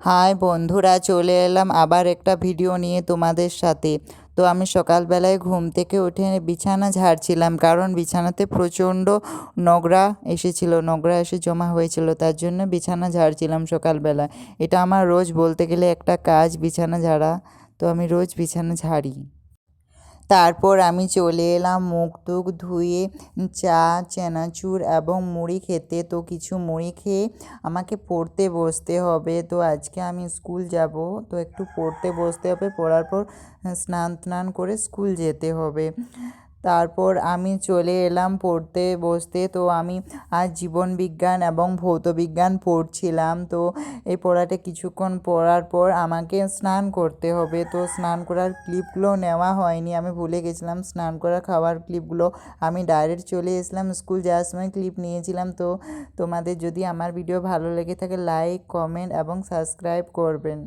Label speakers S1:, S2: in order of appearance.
S1: High বন্ধুরা, চলে এলাম আবার একটা ভিডিও নিয়ে তোমাদের সাথে। তো আমি সকালবেলায় ঘুম থেকে উঠে বিছানা ঝাড়ছিলাম, কারণ বিছানাতে প্রচণ্ড নোংরা এসে জমা হয়েছিল, তার জন্য বিছানা ঝাড়ছিলাম সকালবেলায়। এটা আমার রোজ বলতে গেলে একটা কাজ, বিছানা ঝাড়া। তো আমি রোজ বিছানা ঝাড়ি। তারপর আমি চলে এলাম মুখ টুখ ধুয়ে চা, চানাচুর এবং মুড়ি খেতে। তো কিছু মুড়ি খেয়ে আমাকে পড়তে বসতে হবে। তো আজকে আমি স্কুল যাব, তো একটু পড়তে বসতে হবে। পড়ার পর স্নান টান করে স্কুল যেতে হবে। তারপর আমি চলে এলাম পড়তে বসতে। তো আমি আজ জীবনবিজ্ঞান এবং ভৌতবিজ্ঞান পড়ছিলাম। তো এই পড়াটা কিছুক্ষণ পড়ার পর আমাকে স্নান করতে হবে। তো স্নান করার ক্লিপগুলো নেওয়া হয়নি, আমি ভুলে গেছিলাম স্নান করা খাওয়ার ক্লিপগুলো। আমি ডাইরেক্ট চলে এসলাম, স্কুল যাওয়ার সময় ক্লিপ নিয়েছিলাম। তো তোমাদের যদি আমার ভিডিও ভালো লেগে থাকে, লাইক, কমেন্ট এবং সাবস্ক্রাইব করবেন।